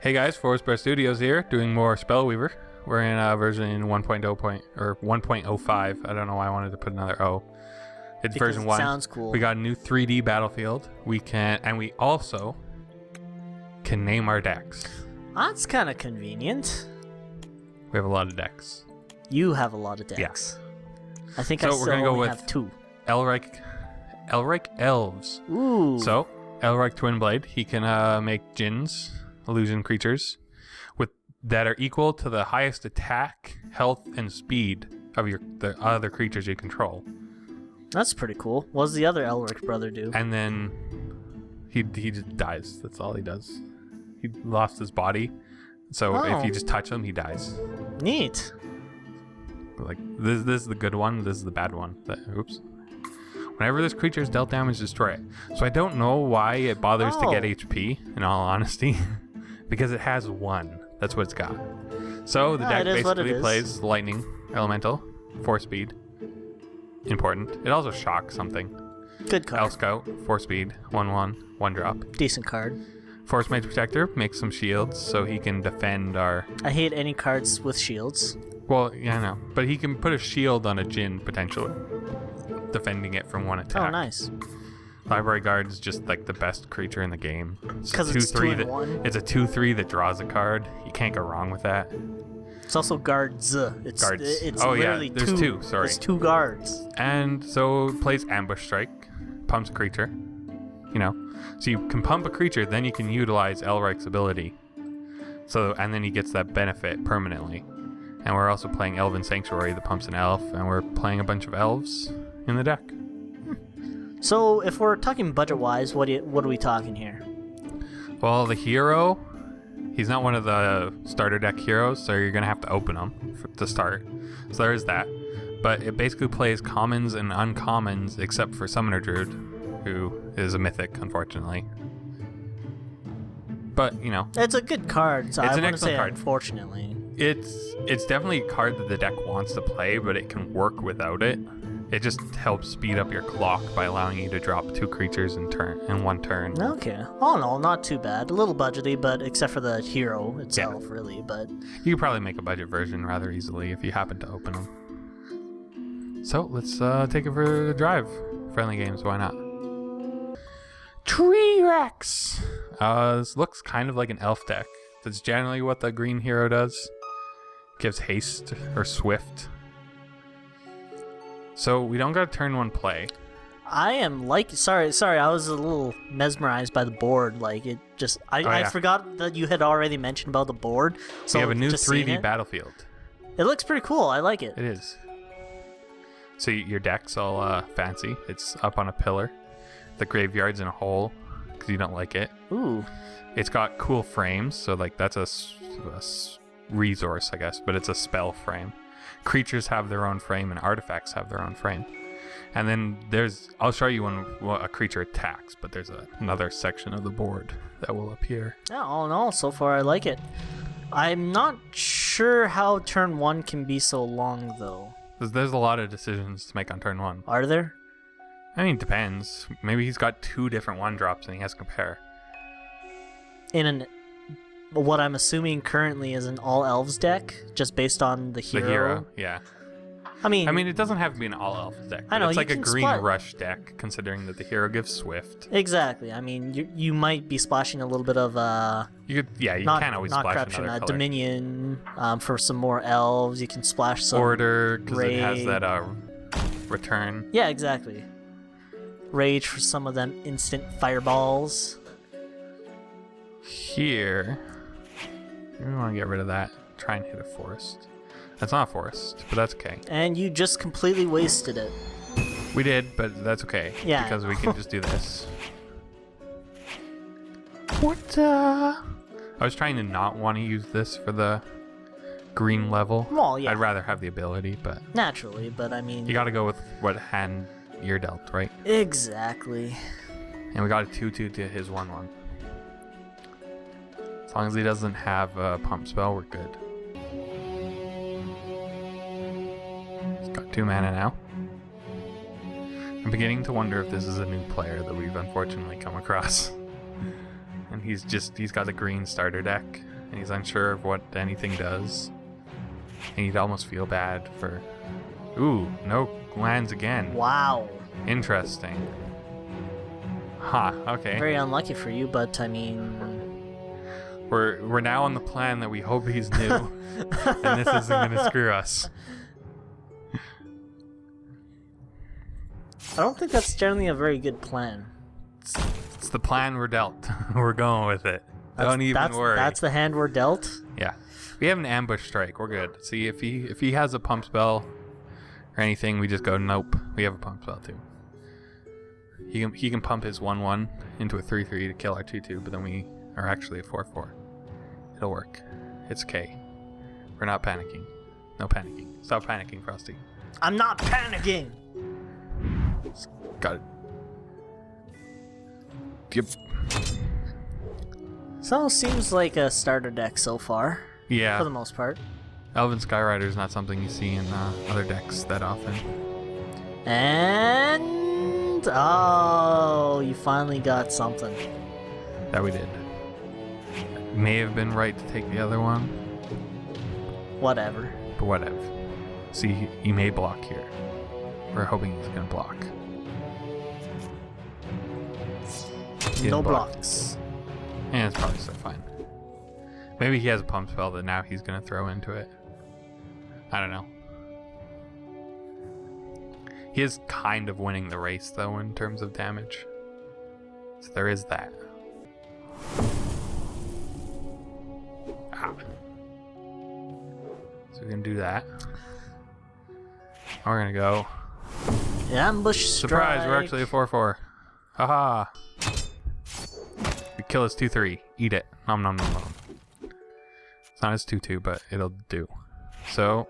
Hey guys, Forest Bear Studios here, doing more Spellweaver. We're in version 1.0 or 1.05. I don't know why I wanted to put another O. It's Because version it 1. sounds cool. We got a new 3D battlefield. We also can name our decks. That's kind of convenient. We have a lot of decks. You have a lot of decks. I think I still only have 2. Elrike Elves. Ooh. So, Elrike Twinblade, he can make Djinns, illusion creatures, that are equal to the highest attack, health, and speed of the other creatures you control. That's pretty cool. What does the other Elrike brother do? And then he just dies. That's all he does. He lost his body, so if you just touch him, he dies. Neat. Like this is the good one. This is the bad one. Oops. Whenever this creature is dealt damage, destroy it. So I don't know why it bothers to get HP. In all honesty, because it has 1. That's what it's got. So the deck basically plays lightning, elemental, 4 speed. Important. It also shocks something. Good card. Elf Scout, 4 speed, 1/1, 1 drop. Decent card. Force Mage Protector makes some shields so he can defend our... I hate any cards with shields. Well, yeah, I know. But he can put a shield on a Djinn, potentially. Defending it from 1 attack. Oh, nice. Library Guard is just like the best creature in the game. Because it's 2/1. It's a 2/3 that draws a card. You can't go wrong with that. It's also guards. Guards. It's Oh literally yeah, there's 2. Sorry. It's 2 guards. And so it plays Ambush Strike, pumps a creature. You know, so you can pump a creature, then you can utilize Elrike's ability. So and then he gets that benefit permanently. And we're also playing Elven Sanctuary that pumps an elf, and we're playing a bunch of elves in the deck. So if we're talking budget-wise, what are we talking here? Well, the hero, he's not one of the starter deck heroes, so you're going to have to open him to start. So there is that. But it basically plays commons and uncommons, except for Summoner Druid, who is a mythic, unfortunately. But, you know. It's a good card, so it's I an want to say card. Unfortunately. It's definitely a card that the deck wants to play, but it can work without it. It just helps speed up your clock by allowing you to drop 2 creatures in 1 turn. Okay. Oh no, not too bad. A little budgety, but except for the hero itself, really. But you could probably make a budget version rather easily if you happen to open them. So let's take it for a drive. Friendly games, why not? Tree Rex. This looks kind of like an elf deck. That's generally what the green hero does. Gives haste or swift. So we don't got a turn 1 play. I am sorry, I was a little mesmerized by the board. Like it just, I forgot that you had already mentioned about the board. So we have a new 3D it, battlefield. It looks pretty cool. I like it. It is. So your deck's all fancy. It's up on a pillar. The graveyard's in a hole because you don't like it. Ooh. It's got cool frames, so like that's a resource, I guess, but it's a spell frame. Creatures have their own frame and artifacts have their own frame. And then I'll show you when a creature attacks, but there's another section of the board that will appear. Yeah, all in all, so far I like it. I'm not sure how turn 1 can be so long, though. There's a lot of decisions to make on turn 1. Are there? I mean, it depends. Maybe he's got 2 different 1-drops and he has to compare. What I'm assuming currently is an all elves deck, just based on the hero. The hero, yeah. I mean, it doesn't have to be an all elf deck. I know, it's like a green rush deck, considering that the hero gives swift. Exactly. I mean, you might be splashing a little bit of you can't always splash corruption, another color. Dominion for some more elves. You can splash some Order because it has that return. Yeah, exactly. Rage for some of them instant fireballs. Here, we want to get rid of that. Try and hit a forest. That's not a forest, but that's okay. And you just completely wasted it. We did, but that's okay. Yeah. Because we can just do this. What? I was trying to not want to use this for the green level. Well, yeah. I'd rather have the ability, but... Naturally, but I mean... You gotta go with what hand you're dealt, right? Exactly. And we got a 2/2 to his 1/1. As long as he doesn't have a pump spell, we're good. He's got 2 mana now. I'm beginning to wonder if this is a new player that we've unfortunately come across. And he's got a green starter deck. and he's unsure of what anything does. And he'd almost feel bad for... Ooh, no lands again. Wow. Interesting. Huh, okay. Very unlucky for you, but I mean... We're now on the plan that we hope he's new, and this isn't going to screw us. I don't think that's generally a very good plan. It's the plan we're dealt. We're going with it. Don't even worry. That's the hand we're dealt? Yeah. We have an ambush strike. We're good. See, if he has a pump spell or anything, we just go, nope. We have a pump spell too. He can pump his 1/1 into a 3/3 to kill our 2/2, but then we are actually a 4/4. It'll work. It's okay. We're not panicking. No panicking. Stop panicking, Frosty. I'm not panicking! Got it. Yep. So, seems like a starter deck so far. Yeah. For the most part. Elven Skyrider is not something you see in other decks that often. And... oh, you finally got something. That we did. May have been right to take the other one. Whatever. But whatever. See, he may block here. We're hoping he's going to block. No blocks. And it's probably still fine. Maybe he has a pump spell that now he's going to throw into it. I don't know. He is kind of winning the race, though, in terms of damage. So there is that. Ah. So we're going to do that. We're going to go. Ambush strike. Surprise, we're actually a 4/4. Haha. We kill his 2/3. Eat it. Nom nom nom nom. It's not his 2/2, but it'll do. So.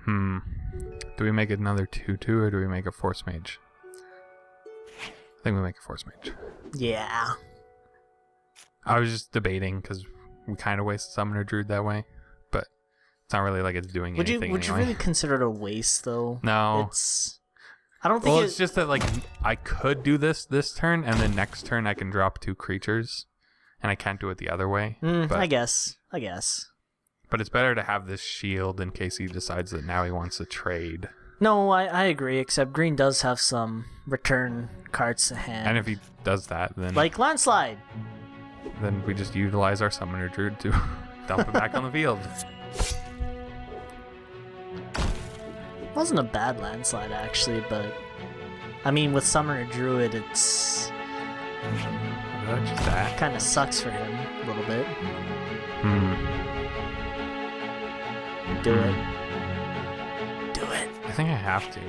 Do we make another 2/2 or do we make a Force Mage? I think we make a Force Mage. Yeah. I was just debating because we kind of waste Summoner Druid that way, but it's not really like it's doing anything. Would you really consider it a waste though? No. I don't think. Well, it's just that like I could do this turn, and then next turn I can drop 2 creatures, and I can't do it the other way. But, I guess. But it's better to have this shield in case he decides that now he wants to trade. No, I agree. Except green does have some return cards to hand. And if he does that, then like Landslide. Then we just utilize our Summoner Druid to dump it back on the field. Wasn't a bad Landslide actually, but I mean with Summoner Druid it's Just that. kind of sucks for him a little bit. Do it. I think I have to.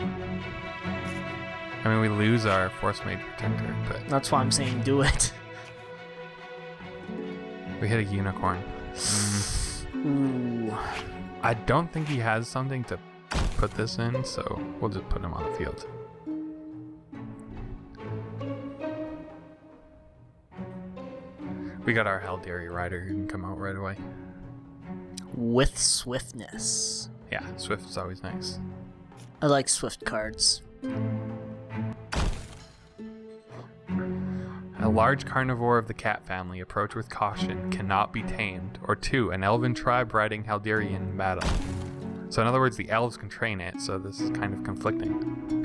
I mean, we lose our Force Mage Protector, but That's why I'm saying do it. we hit a unicorn. Ooh. I don't think he has something to put this in, so we'll just put him on the field. We got our Haldari Rider who can come out right away. With swiftness. Yeah, Swift is always nice. I like swift cards. A large carnivore of the cat family, approach with caution, cannot be tamed. Or 2, an elven tribe riding Haldarian in battle. So in other words, the elves can train it, so this is kind of conflicting.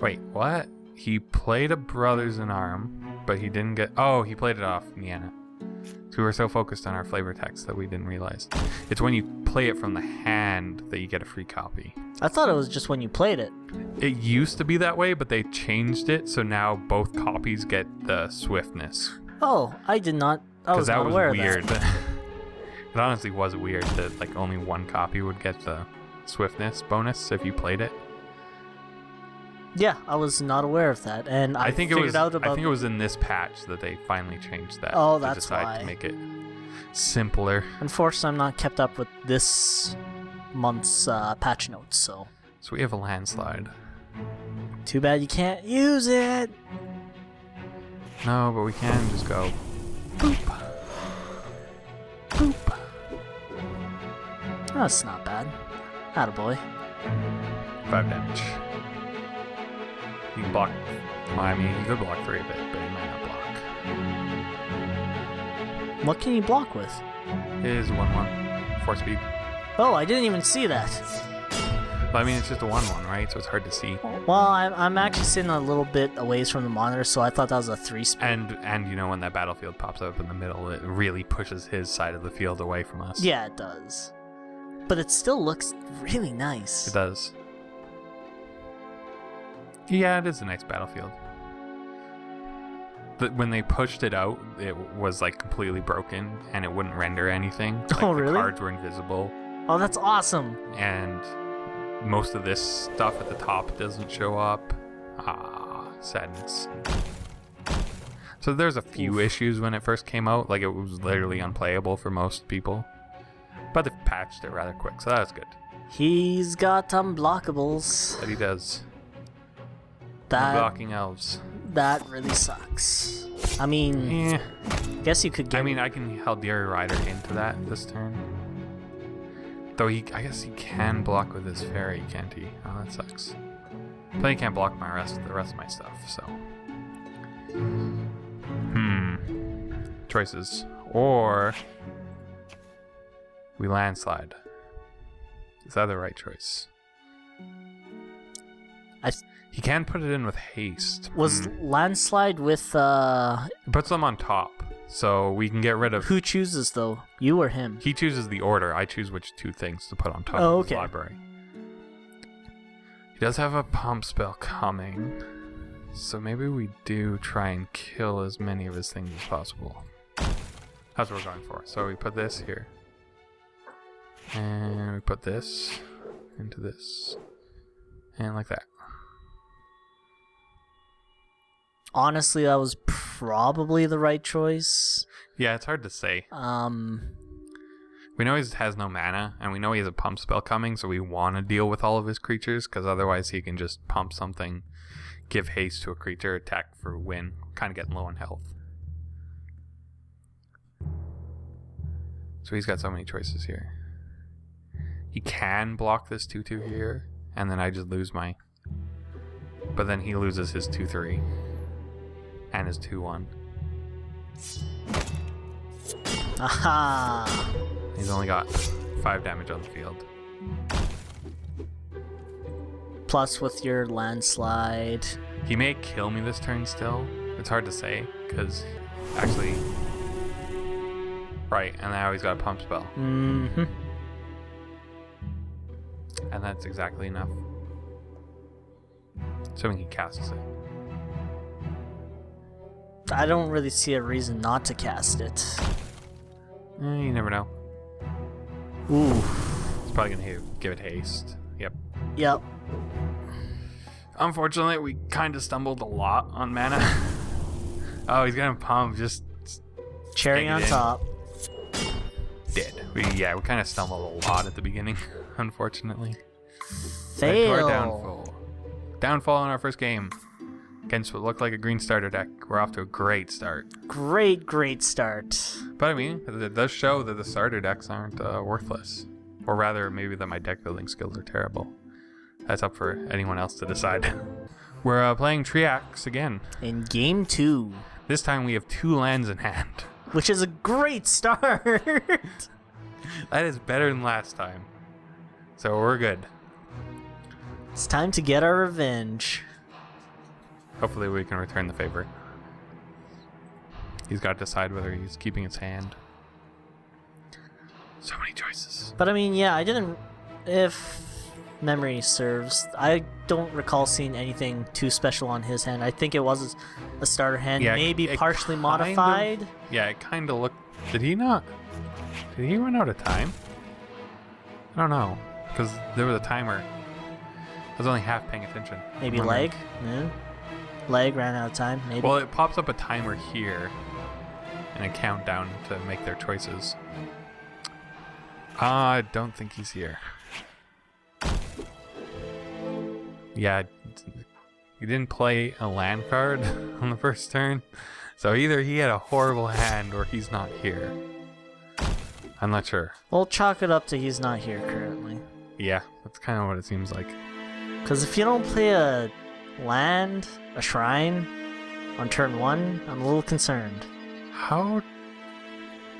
Wait, what? He played a Brothers in Arm, but he didn't get... Oh, he played it off Nienna. So we were so focused on our flavor text that we didn't realize. It's when you play it from the hand that you get a free copy. I thought it was just when you played it. It used to be that way, but they changed it, so now both copies get the swiftness. Oh, I did not... I was not aware of that. Because that was weird. It honestly was weird that like only one copy would get the swiftness bonus if you played it. Yeah, I was not aware of that, and I think it was in this patch that they finally changed that. Oh, they that's decided why. to make it simpler. Unfortunately, I'm not kept up with this month's patch notes, so. So we have a landslide. Too bad you can't use it. No, but we can just go boop, boop. That's not bad. Attaboy. 5 damage. You can block. Well, I mean, you could block for a bit, but he might not block. What can you block with? It is 1/1, 4 speed. Oh, I didn't even see that. But I mean, it's just a 1/1, right? So it's hard to see. Well, I'm actually sitting a little bit away from the monitor, so I thought that was a 3 speed. And you know, when that battlefield pops up in the middle, it really pushes his side of the field away from us. Yeah, it does. But it still looks really nice. It does. Yeah, it is a nice battlefield. But when they pushed it out, it was like completely broken and it wouldn't render anything. Like, oh, really? The cards were invisible. Oh, that's awesome. And most of this stuff at the top doesn't show up. Ah, sadness. So there's a few issues when it first came out. Like, it was literally unplayable for most people. But they patched it rather quick, so that was good. He's got unblockables. But he does. That Blocking elves. That really sucks. I mean, Yeah. guess you could get. I mean, I can Haldiri Rider into that this turn. Though I guess he can block with his fairy, can't he? Oh, that sucks. But he can't block the rest of my stuff, so. Choices. Or we landslide. Is that the right choice? He can put it in with haste. Was landslide with It puts them on top, so we can get rid of. Who chooses though? You or him? He chooses the order. I choose which 2 things to put on top Oh, of his okay. library. He does have a pump spell coming, so maybe we do try and kill as many of his things as possible. That's what we're going for. So we put this here, and we put this into this, and like that. Honestly, that was probably the right choice. Yeah, it's hard to say. We know he has no mana, and we know he has a pump spell coming, so we want to deal with all of his creatures, because otherwise he can just pump something, give haste to a creature, attack for win, kind of getting low on health. So he's got so many choices here. He can block this 2/2 here, and then I just lose my... But then he loses his 2/3. And his 2/1. Aha! He's only got 5 damage on the field. Plus with your landslide. He may kill me this turn still. It's hard to say, because actually... Right, and now he's got a pump spell. Mm-hmm. And that's exactly enough. Assuming he casts it. I don't really see a reason not to cast it. You never know. Ooh. He's probably going to give it haste. Yep. Yep. Unfortunately, we kind of stumbled a lot on mana. Oh, he's going to pump. Just Cherry on top. Dead. We kind of stumbled a lot at the beginning, unfortunately. Fail. Led to our downfall. Downfall in our first game. Against what looked like a green starter deck. We're off to a great start. Great start. But I mean, it does show that the starter decks aren't worthless. Or rather, maybe that my deck building skills are terrible. That's up for anyone else to decide. We're playing Triax again. In game 2. This time we have 2 lands in hand. Which is a great start. That is better than last time. So we're good. It's time to get our revenge. Hopefully we can return the favor. He's got to decide whether he's keeping his hand. So many choices. But I mean, yeah, I didn't... If memory serves, I don't recall seeing anything too special on his hand. I think it was a starter hand, Yeah, maybe it partially kind modified. of- yeah, it kind of looked... Did he not? Did he run out of time? I don't know. Because there was a timer. I was only half paying attention. Maybe I'm wondering. leg? Yeah. Leg ran out of time, maybe. Well, it pops up a timer here. And a countdown to make their choices. I don't think he's here. Yeah, he didn't play a land card on the first turn. So either he had a horrible hand or he's not here. I'm not sure. We'll chalk it up to he's not here currently. Yeah, that's kind of what it seems like. Because if you don't play a land, a shrine, on turn 1, I'm a little concerned. How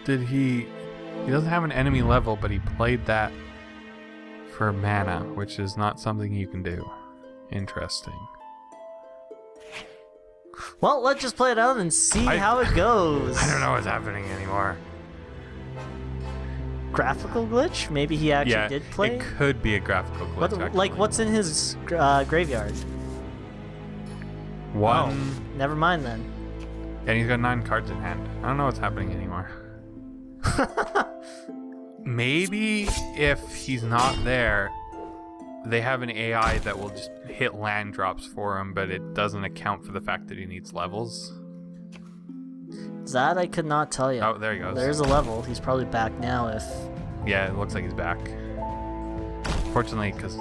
did he... He doesn't have an enemy level, but he played that for mana, which is not something you can do. Interesting. Well, let's just play it out and see how it goes. I don't know what's happening anymore. Graphical glitch? Maybe he actually did play? It could be a graphical glitch. What's in his graveyard? 1. Oh, never mind then. And he's got 9 cards in hand. I don't know what's happening anymore. Maybe if he's not there, they have an AI that will just hit land drops for him, but it doesn't account for the fact that he needs levels. That I could not tell you. Oh, there he goes. There's a level. He's probably back now if... Yeah, it looks like he's back. Fortunately, because...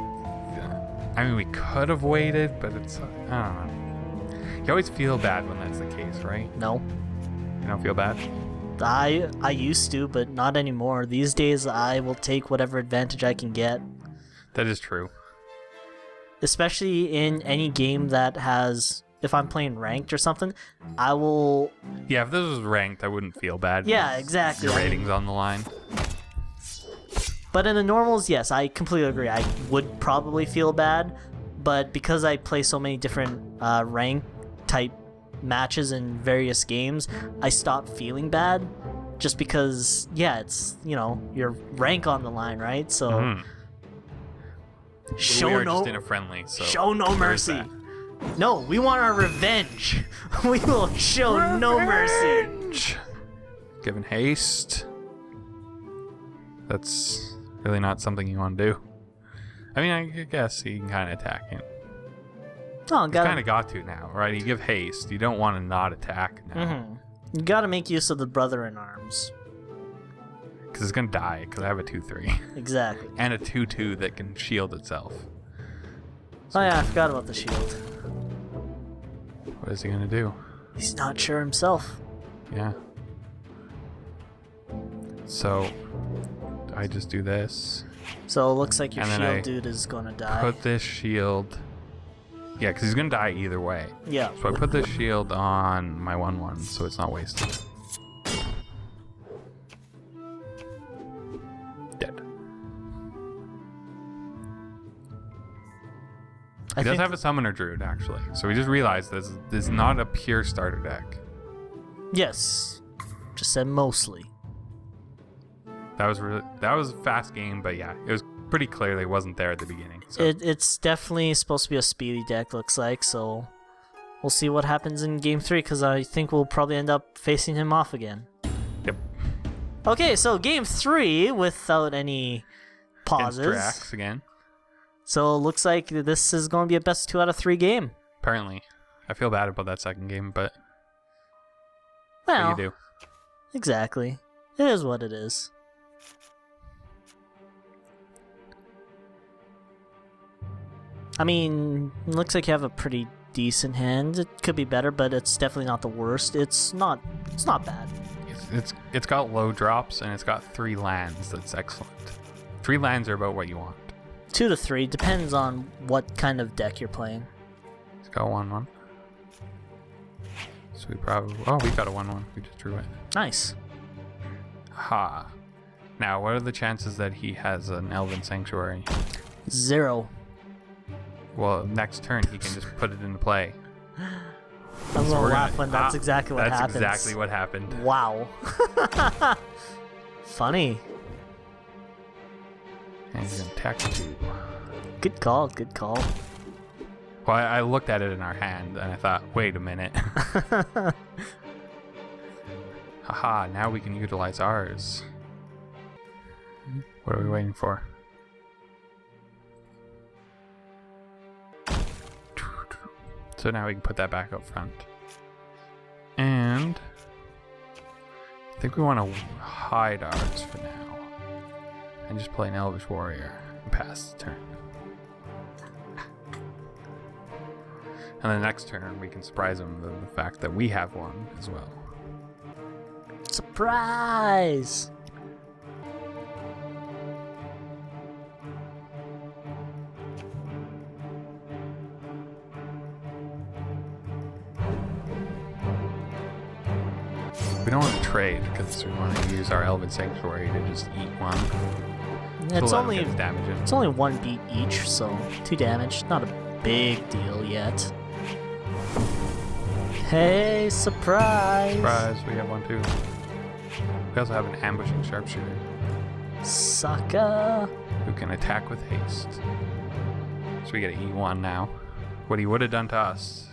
I mean, we could have waited, but it's... I don't know. You always feel bad when that's the case, right? No. You don't feel bad? I used to, but not anymore. These days, I will take whatever advantage I can get. That is true. Especially in any game that has... If I'm playing ranked or something, I will... Yeah, if this was ranked, I wouldn't feel bad. Yeah, exactly. Your rating's on the line. But in the normals, yes, I completely agree. I would probably feel bad, but because I play so many different rank-type matches in various games, I stopped feeling bad just because, yeah, it's, you know, your rank on the line, right? So... Mm-hmm. We are just in a friendly, so... Show no mercy. No, we want our revenge. We will show no mercy. Given haste. That's really not something you want to do. I mean, I guess you can kind of attack him. Oh, you kind of got to now, right? You give haste. You don't want to not attack now. Mm-hmm. You got to make use of the brother in arms. Because it's going to die, because I have a 2-3. Exactly. And a 2-2 that can shield itself. So, oh yeah, I forgot about the shield. What is he going to do? He's not sure himself. Yeah. So, I just do this. So it looks like your shield dude is going to die. Put this shield... Yeah, because he's going to die either way. Yeah. So I put this shield on my 1-1, so it's not wasted. Dead. He does have a Summoner Druid, actually. So we just realized this is not a pure starter deck. Yes. Just said mostly. That was a fast game, but yeah, it was pretty clearly it wasn't there at the beginning. So. It's definitely supposed to be a speedy deck, looks like, so we'll see what happens in Game 3, because I think we'll probably end up facing him off again. Yep. Okay, so Game 3, without any pauses. Drax again. So it looks like this is going to be a best 2 out of 3 game. Apparently. I feel bad about that second game, but well, what do you do? Exactly. It is what it is. I mean, it looks like you have a pretty decent hand. It could be better, but it's definitely not the worst. It's not bad. It's got low drops and it's got 3 lands. That's excellent. 3 lands are about what you want. 2 to 3 depends on what kind of deck you're playing. It's got 1/1. So we probably we got a 1/1. We just drew it. Nice. Ha. Now, what are the chances that he has an Elven Sanctuary? 0. Well, next turn he can just put it into play. I'm gonna laugh when that's exactly what happens. That's exactly what happened. Wow. Funny. And he's gonna attack 2. Good call, good call. Well, I looked at it in our hand and I thought, wait a minute. Haha, now we can utilize ours. What are we waiting for? So now we can put that back up front. And I think we want to hide ours for now. And just play an Elvish Warrior and pass the turn. And the next turn we can surprise him with the fact that we have one as well. Surprise! We don't want to trade because we want to use our Elven Sanctuary to just eat one. It's only damage in. It's only 1 beat each, so 2 damage. Not a big deal yet. Hey, surprise! Surprise, we have one too. We also have an ambushing sharpshooter. Sucker! Who can attack with haste. So we get to eat one now. What he would have done to us.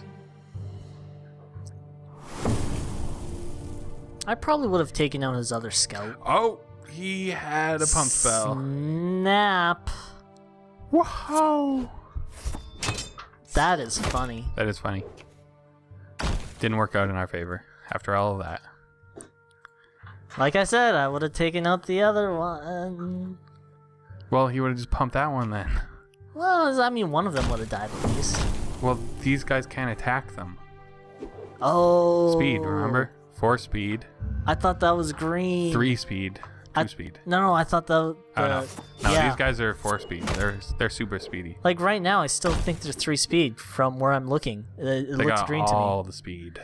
I probably would have taken out his other scout. Oh! He had a pump spell. Snap! Whoa! That is funny. That is funny. Didn't work out in our favor after all of that. Like I said, I would have taken out the other one. Well, he would have just pumped that one then. Well, I mean, one of them would have died at least. Well, these guys can't attack them. Oh. Speed, remember? 4 speed. I thought that was green. 3 speed. 2 speed. No, I thought that. No, yeah. These guys are 4 speed. They're super speedy. Like right now, I still think they're 3 speed from where I'm looking. It They looks got green to me. all the speed.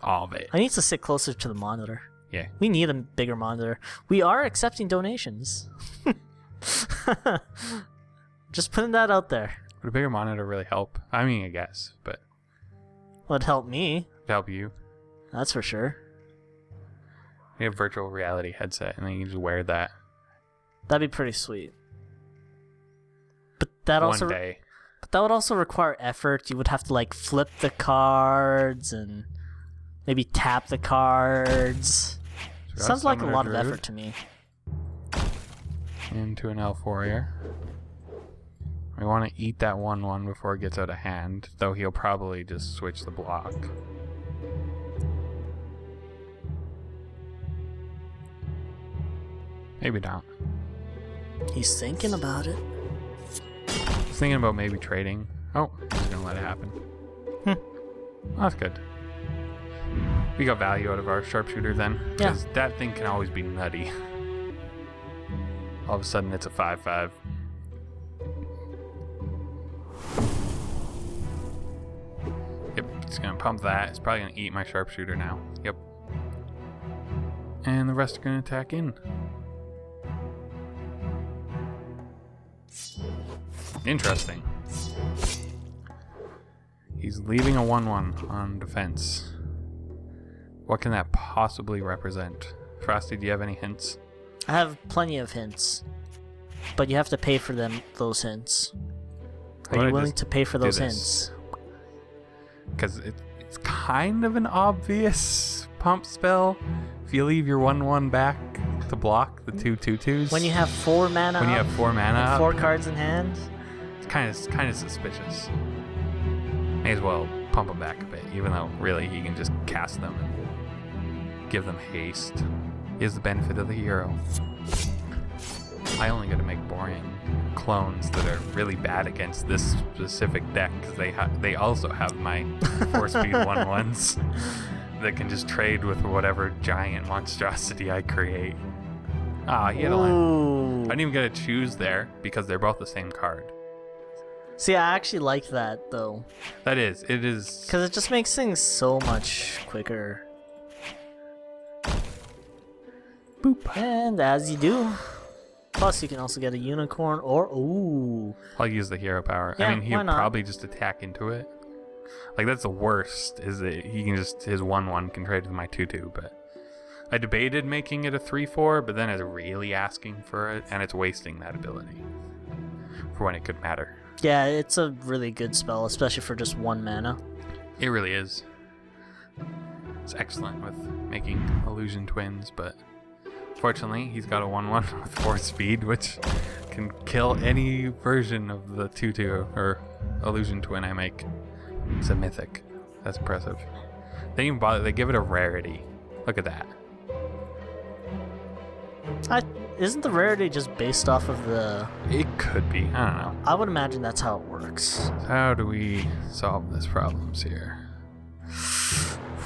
All of it. I need to sit closer to the monitor. Yeah. We need a bigger monitor. We are accepting donations. Just putting that out there. Would a bigger monitor really help? I mean, I guess, but Would help me. it'd help you. That's for sure. You have a virtual reality headset, and then you just wear that That'd be pretty sweet. But that one also day. But that would also require effort. You would have to like flip the cards and maybe tap the cards. So Sounds like a lot of druid effort to me. into an elf warrior. We want to eat that 1/1 before it gets out of hand, though he'll probably just switch the block. Maybe not. He's thinking about it. I was thinking about maybe trading. Oh, he's gonna let it happen. Well, that's good. We got value out of our sharpshooter then, because that thing can always be nutty. All of a sudden, it's a 5/5. Yep, it's gonna pump that. It's probably gonna eat my sharpshooter now. Yep. And the rest are gonna attack in. Interesting. He's leaving a 1/1 on defense. What can that possibly represent? Frosty, do you have any hints? I have plenty of hints, but you have to pay for those hints. Are you willing to pay for those hints? Because it's kind of an obvious pump spell. If you leave your 1/1 back to block the 2/2/2s. When you have 4 mana. When you have 4 mana and up, 4 cards in hand. it's kind of suspicious. May as well pump them back a bit, even though really he can just cast them and give them haste. He has the benefit of the hero. I only got to make boring clones that are really bad against this specific deck because they also have my 4-speed 1/1s that can just trade with whatever giant monstrosity I create. Ah, he had a land. I didn't even get to choose there because they're both the same card. See, I actually like that though. It is. Because it just makes things so much quicker. Boop. And as you do. Plus, you can also get a unicorn or ooh. I'll use the hero power. Yeah, I mean, he'll why not? probably just attack into it. Like, that's the worst, is that he can just, his 1/1 can trade with my 2/2, but I debated making it a 3/4, but then it's really asking for it, and it's wasting that ability for when it could matter. Yeah, it's a really good spell, especially for just 1 mana. It really is. It's excellent with making illusion twins, but fortunately, he's got a 1/1 with 4 speed, which can kill any version of the 2/2 or illusion twin I make. It's a mythic. That's impressive. They even bother. They give it a rarity. Look at that. Isn't the rarity just based off of the... It could be. I don't know. I would imagine that's how it works. How do we solve this problems here?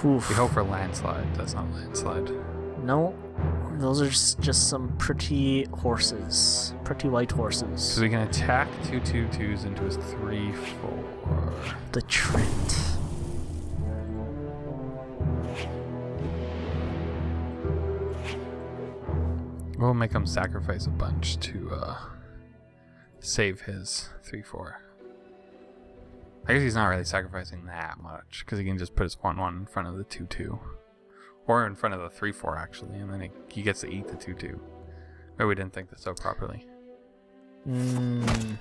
Oof. We hope for landslide. That's not landslide. No, those are just some pretty horses. Pretty white horses. So we can attack 2/2/2s into his 3/4. The Trent. We'll make him sacrifice a bunch to save his 3/4. I guess he's not really sacrificing that much because he can just put his 1/1 in front of the 2/2, or in front of the 3/4 actually, and then he gets to eat the 2/2. Or we didn't think this out properly. We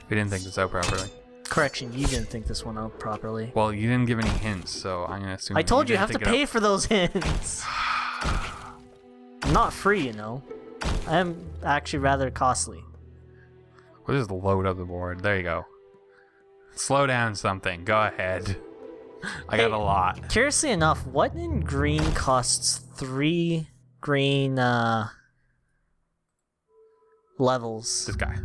didn't think this out properly. Correction, you didn't think this one out properly. Well, you didn't give any hints, so I'm gonna assume. I told you didn't have to think it pay out. for those hints. Not free, you know. I am actually rather costly. We'll just load up the board. There you go. Slow down something. Go ahead. I got a lot. Curiously enough, what in green costs 3 green levels? This guy.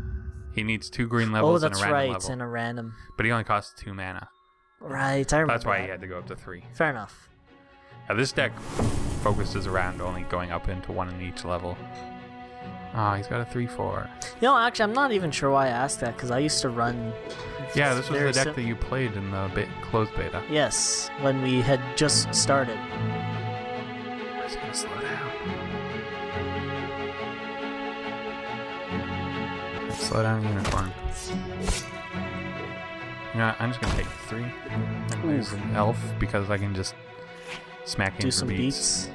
He needs 2 green Oh, levels and that's a random right, level. and a random. But he only costs 2 mana. Right, I remember. That's why that. he had to go up to 3. Fair enough. Now, this deck focuses around only going up into 1 in each level. Oh, he's got a 3/4. You know, actually, I'm not even sure why I asked that because I used to run. Yeah, this was very the deck that you played in the closed beta. Yes, when we had just started. I was gonna slow down. Slow down, unicorn. You know what, I'm just gonna take 3 and use an elf because I can just smack him Do for some beats.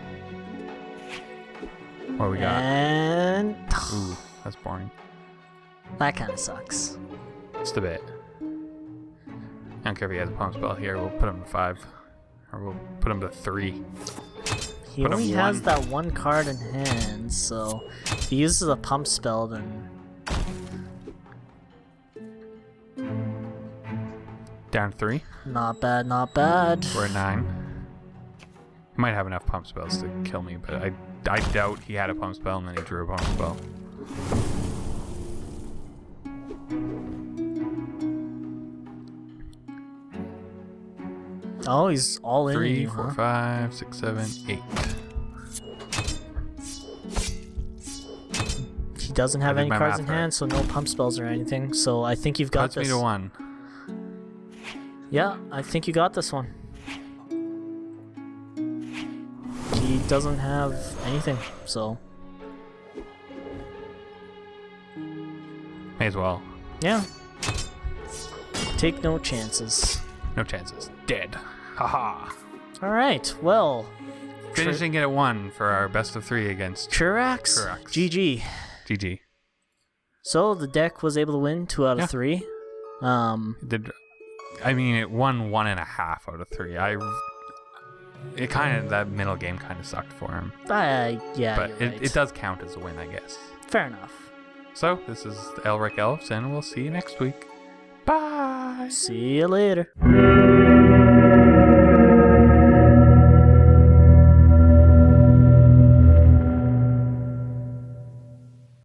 What we got? And Ooh, that's boring. that kind of sucks. Just a bit. I don't care if he has a pump spell here. We'll put him to 5, or we'll put him to 3. He Put a only has 1. that 1 card in hand, so if he uses a pump spell, then Down 3. not bad, not bad. We're at 9. He might have enough pump spells to kill me, but I doubt he had a pump spell and then he drew a pump spell. Oh, he's all in. 3, you, 4, huh? 5, 6, 7, 8. He doesn't have I did any my cards math in hand, so no pump spells or anything. So I think you've got Puts this. me to 1. Yeah, I think you got this one. He doesn't have anything, so May as well. yeah. Take no chances. No chances. Dead. Haha. All right, well, Finishing it at 1 for our best of 3 against Chirax, Chirax. GG. GG. So the deck was able to win 2 out of Yeah. 3. It won 1.5 out of 3. That middle game kind of sucked for him. Yeah, But you're right. it does count as a win, I guess. Fair enough. So, this is Elrike Elves, and we'll see you next week. Bye! See you later.